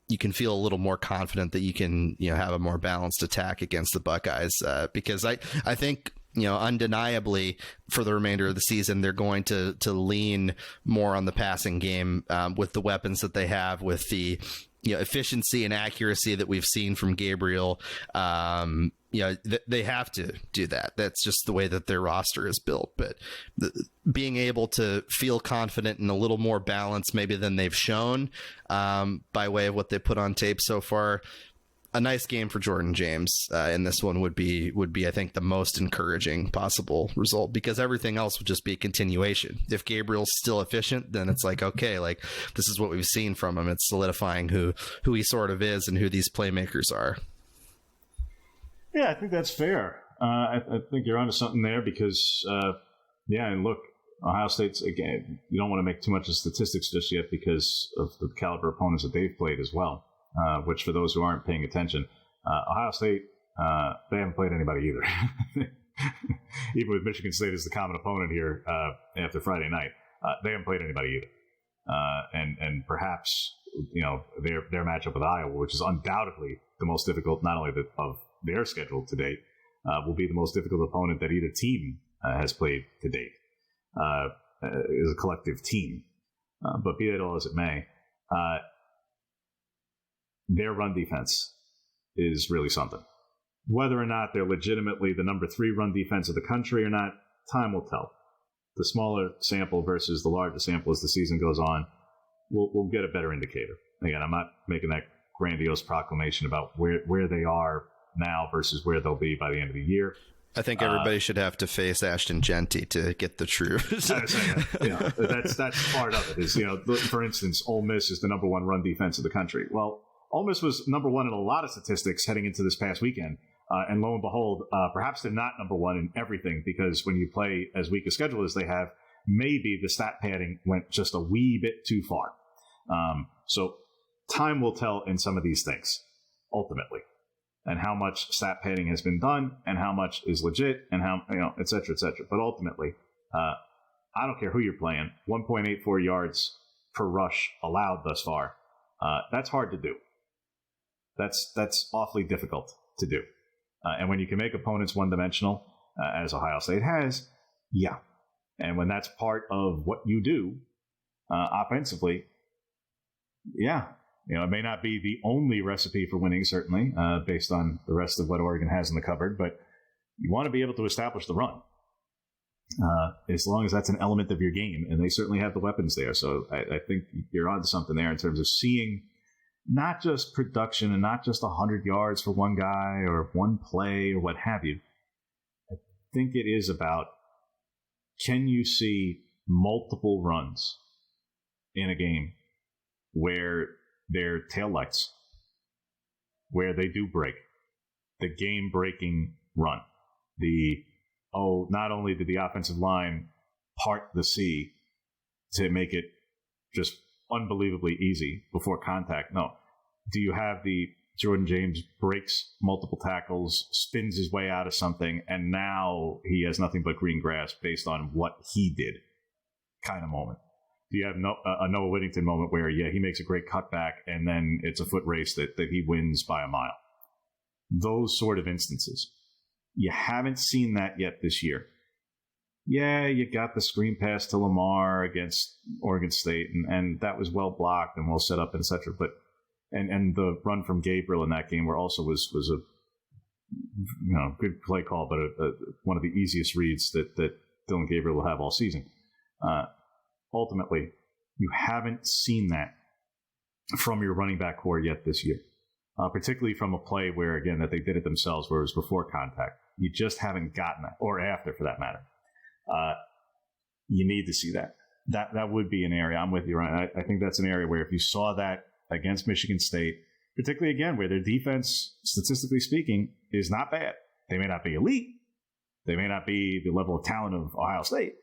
you can feel a little more confident that you can, have a more balanced attack against the Buckeyes. Because I think, undeniably for the remainder of the season, they're going to lean more on the passing game with the weapons that they have, with the efficiency and accuracy that we've seen from Gabriel. They have to do that. That's just the way that their roster is built. But being able to feel confident and a little more balanced maybe than they've shown by way of what they put on tape so far. A nice game for Jordan James in this one would be I think the most encouraging possible result, because everything else would just be a continuation. If Gabriel's still efficient, then it's like, okay, like this is what we've seen from him. It's solidifying who he sort of is and who these playmakers are. Yeah, I think that's fair. I think you're onto something there because, and look, Ohio State's, again, you don't want to make too much of statistics just yet because of the caliber of opponents that they've played as well. Which, for those who aren't paying attention, Ohio State, they haven't played anybody either. even with Michigan State as the common opponent here after Friday night, they haven't played anybody either. And perhaps, their matchup with Iowa, which is undoubtedly the most difficult, not only of their schedule to date, will be the most difficult opponent that either team has played to date as a collective team. But be that all as it may, their run defense is really something. Whether or not they're legitimately the number 3 run defense of the country or not, time will tell. The smaller sample versus the larger sample as the season goes on, we'll get a better indicator. Again, I'm not making that grandiose proclamation about where they are now versus where they'll be by the end of the year. I think everybody should have to face Ashton Genty to get the truth. That's part of it. Is for instance, Ole Miss is the number 1 run defense of the country. Well, Ole Miss was number 1 in a lot of statistics heading into this past weekend, and lo and behold, perhaps they're not number 1 in everything, because when you play as weak a schedule as they have, maybe the stat padding went just a wee bit too far. So time will tell in some of these things ultimately, and how much stat padding has been done, and how much is legit, and how, et cetera, et cetera. But ultimately, I don't care who you're playing, 1.84 yards per rush allowed thus far. That's hard to do. That's awfully difficult to do. And when you can make opponents one-dimensional, as Ohio State has, yeah. And when that's part of what you do offensively, yeah. It may not be the only recipe for winning, certainly, based on the rest of what Oregon has in the cupboard, but you want to be able to establish the run, as long as that's an element of your game, and they certainly have the weapons there. So I think you're onto something there in terms of seeing not just production and not just 100 yards for one guy or one play or what have you. I think it is about, can you see multiple runs in a game where they're taillights, where they do break, the game-breaking run. Not only did the offensive line part the sea to make it just unbelievably easy before contact, no. Do you have the Jordan James breaks multiple tackles, spins his way out of something, and now he has nothing but green grass based on what he did kind of moment? Do you have a Noah Whittington moment where, he makes a great cutback and then it's a foot race that he wins by a mile? Those sort of instances. You haven't seen that yet this year. Yeah, you got the screen pass to Lamar against Oregon State, and that was well blocked and well set up, etc. But and the run from Gabriel in that game where also was a good play call, but one of the easiest reads that Dylan Gabriel will have all season. Ultimately, you haven't seen that from your running back core yet this year, particularly from a play where, again, that they did it themselves, where it was before contact. You just haven't gotten that, or after for that matter. You need to see that. That would be an area. I'm with you, Ryan. I think that's an area where if you saw that against Michigan State, particularly, again, where their defense, statistically speaking, is not bad. They may not be elite. They may not be the level of talent of Ohio State.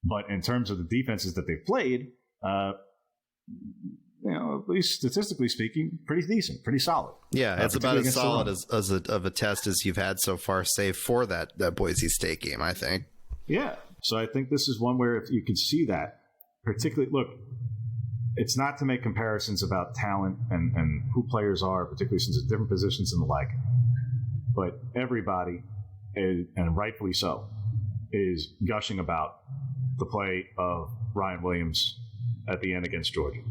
But in terms of the defenses that they've played, at least statistically speaking, pretty decent, pretty solid. Yeah, it's about as solid of a test as you've had so far, save for that Boise State game, I think. Yeah, so I think this is one where if you can see that, particularly, look, it's not to make comparisons about talent and who players are, particularly since it's different positions and the like, but everybody, and rightfully so, is gushing about the play of Ryan Williams at the end against Georgia.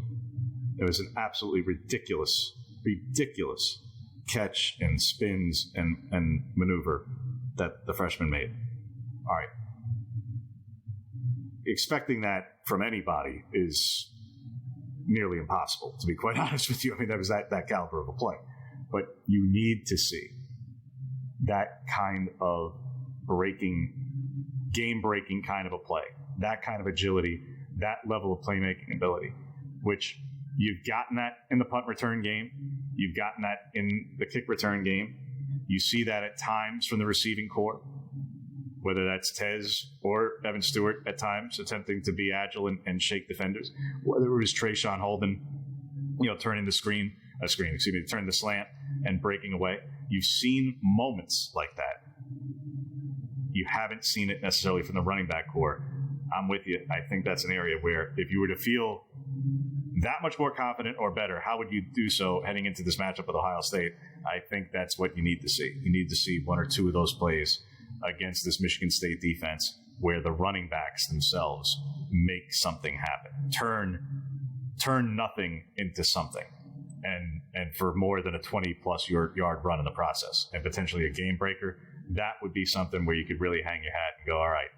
It was an absolutely ridiculous catch and spins and maneuver that the freshman made. All right. Expecting that from anybody is nearly impossible, to be quite honest with you. I mean, that was that caliber of a play. But you need to see that kind of game-breaking kind of a play, that kind of agility, that level of playmaking ability, which you've gotten that in the punt return game. You've gotten that in the kick return game. You see that at times from the receiving corps, whether that's Tez or Evan Stewart at times attempting to be agile and shake defenders, whether it was Trayshawn Holden, turning turning the slant and breaking away. You've seen moments like that. you haven't seen it necessarily from the running back core. I'm with you. I think that's an area where if you were to feel that much more confident or better, how would you do so heading into this matchup with Ohio State? I think that's what you need to see. You need to see one or two of those plays against this Michigan State defense where the running backs themselves make something happen. Turn nothing into something. And for more than a 20-plus yard run in the process, and potentially a game breaker, that would be something where you could really hang your hat and go, all right,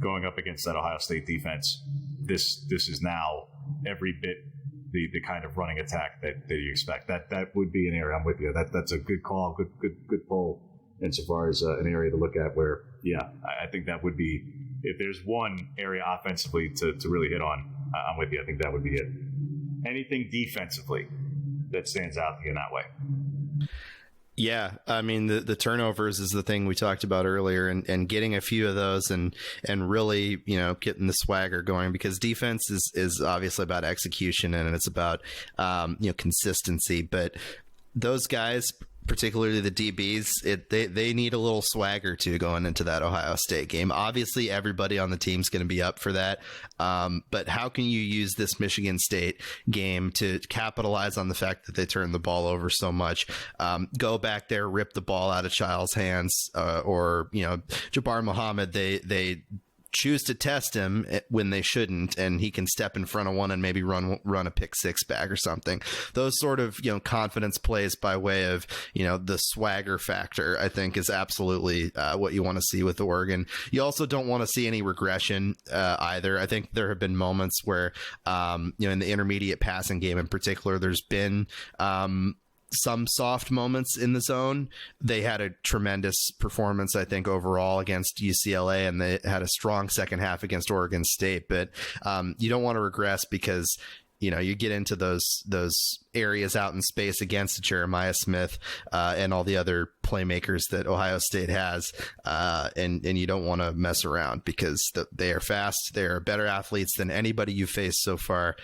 going up against that Ohio State defense, this is now every bit the kind of running attack that you expect. That would be an area. I'm with you. That's a good call, good poll insofar as an area to look at where, yeah, I think that would be, if there's one area offensively to really hit on, I'm with you. I think that would be it. Anything defensively that stands out to you in that way. Yeah, I mean, the turnovers is the thing we talked about earlier, and getting a few of those and really, getting the swagger going, because defense is obviously about execution and it's about, consistency. But those guys, particularly the DBs, they need a little swagger too going into that Ohio State game. Obviously, everybody on the team's going to be up for that. But how can you use this Michigan State game to capitalize on the fact that they turned the ball over so much? Go back there, rip the ball out of Child's hands, or Jabbar Muhammad. They choose to test him when they shouldn't, and he can step in front of one and maybe run a pick six back or something. Those sort of confidence plays by way of the swagger factor, I think, is absolutely what you want to see with Oregon. You also don't want to see any regression either. I think there have been moments where in the intermediate passing game in particular, there's been some soft moments in the zone. They had a tremendous performance, I think, overall against UCLA, and they had a strong second half against Oregon State. But you don't want to regress, because you get into those areas out in space against Jeremiah Smith and all the other playmakers that Ohio State has, and you don't want to mess around, because they are fast. They are better athletes than anybody you've faced so far.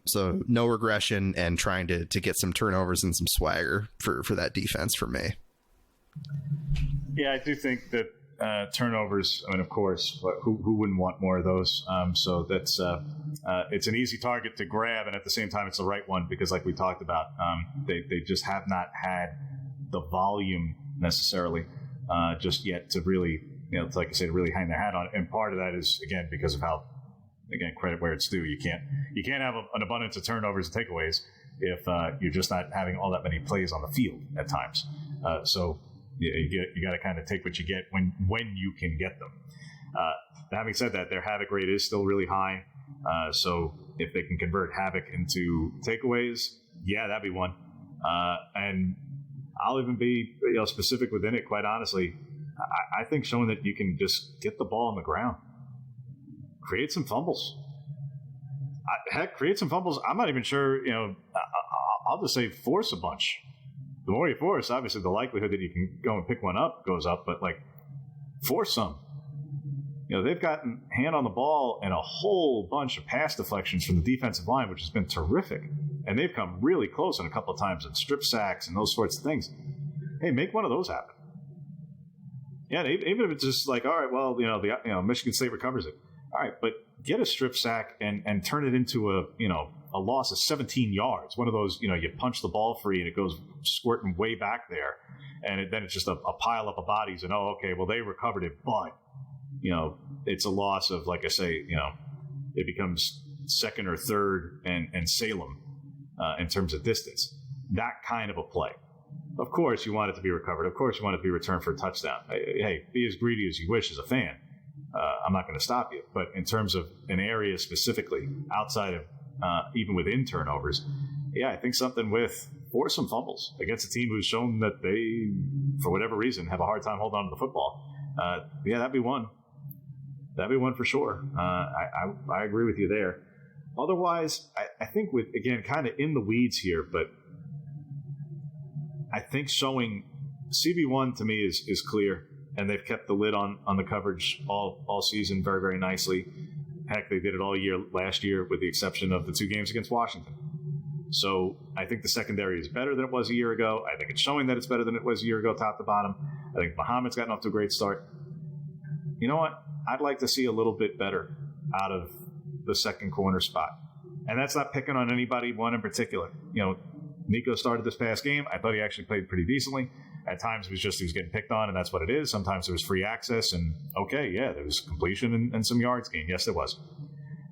So no regression, and trying to get some turnovers and some swagger for that defense for me. Yeah, I do think that turnovers, I mean, of course, who wouldn't want more of those? So that's it's an easy target to grab, and at the same time, it's the right one, because like we talked about, they just have not had the volume necessarily just yet to really, like I said, to really hang their hat on it. And part of that is, again, because of how, again, credit where it's due. You can't have an abundance of turnovers and takeaways if you're just not having all that many plays on the field at times. So you got to kind of take what you get when you can get them. Having said that, their havoc rate is still really high. So if they can convert havoc into takeaways, yeah, that'd be one. And I'll even be specific within it. Quite honestly, I think showing that you can just get the ball on the ground. Create some fumbles. Create some fumbles. I'm not even sure, I'll just say force a bunch. The more you force, obviously, the likelihood that you can go and pick one up goes up, but force some. They've gotten hand on the ball and a whole bunch of pass deflections from the defensive line, which has been terrific. And they've come really close on a couple of times in strip sacks and those sorts of things. Hey, make one of those happen. Yeah, even if it's just all right, well, Michigan State recovers it. All right, but get a strip sack and turn it into a loss of 17 yards. One of those, you punch the ball free and it goes squirting way back there, and then it's just a pile up of bodies. And okay, well, they recovered it, but it's a loss of, like I say, it becomes second or third and Salem in terms of distance. That kind of a play. Of course, you want it to be recovered. Of course, you want it to be returned for a touchdown. Hey, be as greedy as you wish as a fan. I'm not going to stop you. But in terms of an area specifically, outside of even within turnovers, yeah, I think something with force some fumbles against a team who's shown that they, for whatever reason, have a hard time holding on to the football. Yeah, that'd be one. That'd be one for sure. I agree with you there. Otherwise, I think with, again, kind of in the weeds here, but I think showing CB1 to me is clear. And they've kept the lid on the coverage all season very, very nicely. Heck, they did it all year last year, with the exception of the two games against Washington. So I think the secondary is better than it was a year ago. I think it's showing that it's better than it was a year ago, top to bottom. I think Muhammad's gotten off to a great start. you know what? I'd like to see a little bit better out of the second corner spot. And that's not picking on anybody, one in particular. Nico started this past game. I thought he actually played pretty decently. At times, he was getting picked on, and that's what it is. Sometimes there was free access, and there was completion and some yards gained. Yes, there was.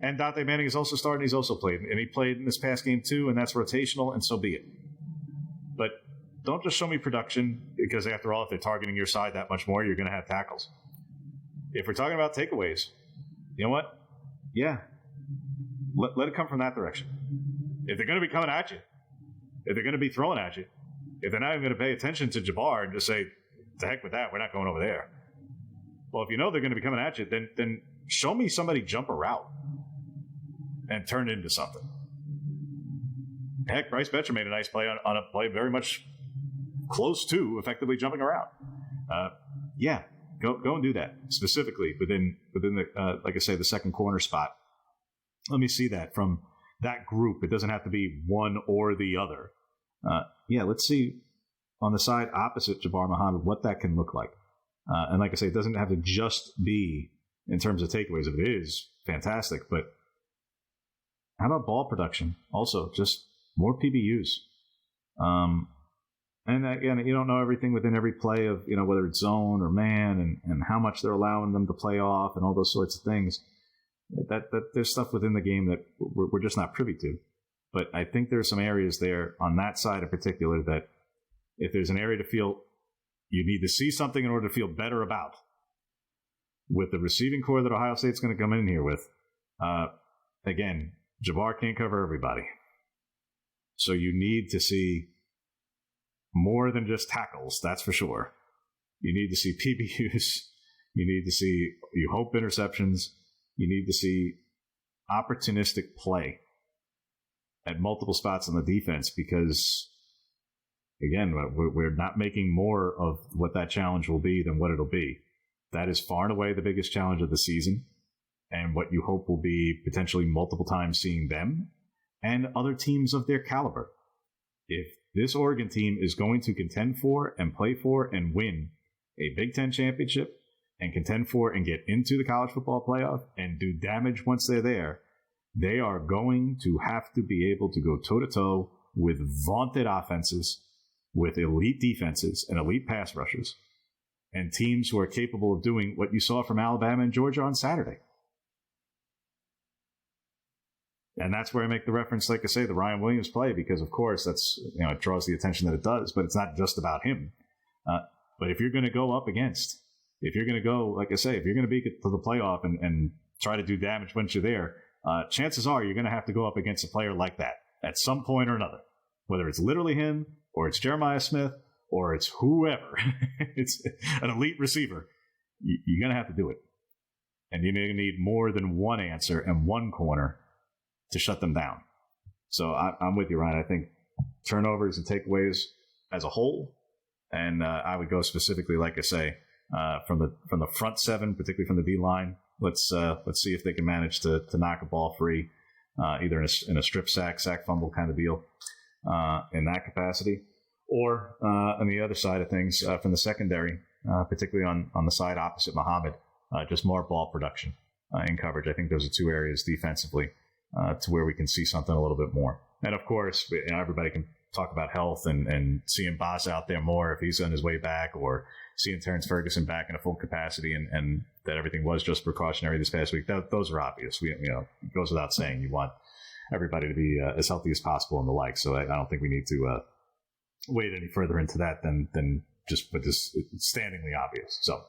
And Dante Manning is also starting. He's also played. And he played in this past game, too, and that's rotational, and so be it. But don't just show me production, because after all, if they're targeting your side that much more, you're going to have tackles. If we're talking about takeaways, you know what? Yeah. Let it come from that direction. If they're going to be coming at you, if they're going to be throwing at you, if they're not even going to pay attention to Jabbar and just say, to heck with that, we're not going over there. Well, if you know they're going to be coming at you, then show me somebody jump a route and turn it into something. Heck, Bryce Betcher made a nice play on a play very much close to effectively jumping around. Go and do that, specifically within the, like I say, the second corner spot. Let me see that from that group. It doesn't have to be one or the other. Let's see on the side opposite Jabbar Muhammad what that can look like. And like I say, it doesn't have to just be in terms of takeaways. If it is, fantastic. But how about ball production? Also, just more PBUs. And again, you don't know everything within every play of, whether it's zone or man and how much they're allowing them to play off and all those sorts of things. That there's stuff within the game that we're just not privy to. But I think there's some areas there on that side in particular that if there's an area to feel you need to see something in order to feel better about, with the receiving core that Ohio State's going to come in here with, again, Jabbar can't cover everybody. So you need to see more than just tackles, that's for sure. You need to see PBUs. You need to see, you hope, interceptions. You need to see opportunistic play at multiple spots on the defense because, again, we're not making more of what that challenge will be than what it'll be. That is far and away the biggest challenge of the season and what you hope will be potentially multiple times seeing them and other teams of their caliber. If this Oregon team is going to contend for and play for and win a Big Ten championship and contend for and get into the college football playoff and do damage once they're there, they are going to have to be able to go toe-to-toe with vaunted offenses, with elite defenses and elite pass rushers, and teams who are capable of doing what you saw from Alabama and Georgia on Saturday. And that's where I make the reference, like I say, the Ryan Williams play, because, of course, that's it draws the attention that it does, but it's not just about him. But if you're going to go up against, if you're going to go, like I say, if you're going to be to the playoff and try to do damage once you're there, chances are you're going to have to go up against a player like that at some point or another, whether it's literally him or it's Jeremiah Smith or it's whoever. It's an elite receiver. You're going to have to do it. And you're going to need more than one answer and one corner to shut them down. So I'm with you, Ryan. I think turnovers and takeaways as a whole, and I would go specifically, like I say, from the front seven, particularly from the D line. Let's see if they can manage to knock a ball free, either in a strip sack fumble kind of deal, in that capacity, or on the other side of things from the secondary, particularly on the side opposite Muhammad, just more ball production in coverage. I think those are two areas defensively to where we can see something a little bit more. And of course, everybody can talk about health and seeing Boss out there more if he's on his way back, or seeing Terrence Ferguson back in a full capacity and that everything was just precautionary this past week. Those are obvious. It goes without saying you want everybody to be as healthy as possible and the like. So I don't think we need to wade any further into that than just what is standingly obvious. So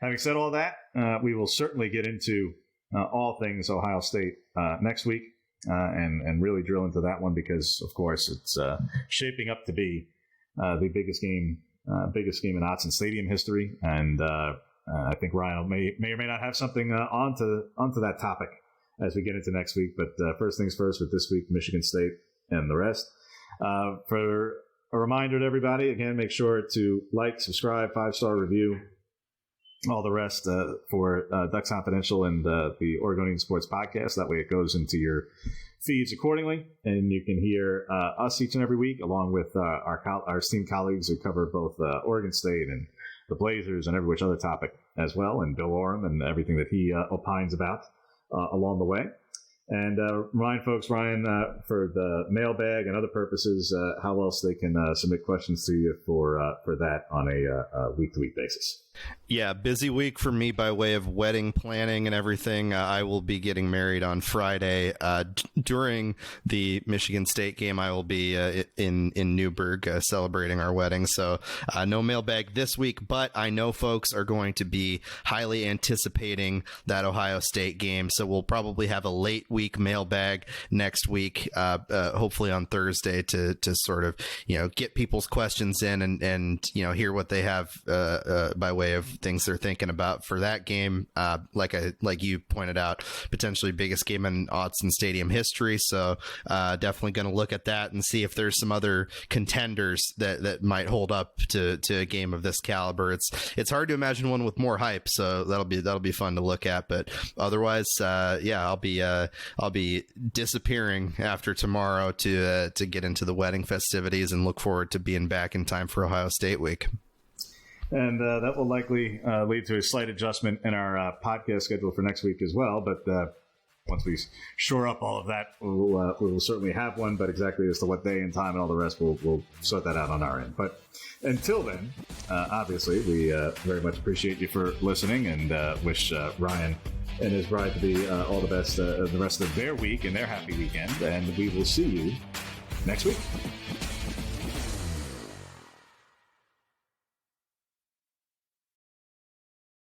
having said all that, we will certainly get into all things Ohio State next week and really drill into that one because, of course, it's shaping up to be the biggest game in Autzen Stadium history. And I think Ryan may or may not have something onto that topic as we get into next week. But first things first with this week, Michigan State and the rest. For a reminder to everybody, again, make sure to like, subscribe, 5-star review, all the rest for Ducks Confidential and the Oregonian Sports Podcast. That way it goes into your feeds accordingly, and you can hear us each and every week, along with our esteemed colleagues who cover both Oregon State and the Blazers, and every which other topic as well, and Bill Oram and everything that he opines about along the way. And Ryan, for the mailbag and other purposes, how else they can submit questions to you for that on a week-to-week basis? Yeah, busy week for me by way of wedding planning and everything. I will be getting married on Friday. During the Michigan State game, I will be in Newburgh celebrating our wedding. So no mailbag this week, but I know folks are going to be highly anticipating that Ohio State game. So we'll probably have a late week mailbag next week, hopefully on Thursday, to sort of, get people's questions in and hear what they have by way of things they're thinking about for that game. Like you pointed out, potentially biggest game in Autzen Stadium history. So definitely going to look at that and see if there's some other contenders that might hold up to a game of this caliber. It's hard to imagine one with more hype. So that'll be fun to look at. But otherwise, I'll be disappearing after tomorrow to get into the wedding festivities and look forward to being back in time for Ohio State week. And that will likely lead to a slight adjustment in our podcast schedule for next week as well. But once we shore up all of that, we will certainly have one. But exactly as to what day and time and all the rest, we'll sort that out on our end. But until then, obviously, we very much appreciate you for listening and wish Ryan and his bride to be all the best the rest of their week and their happy weekend. And we will see you next week.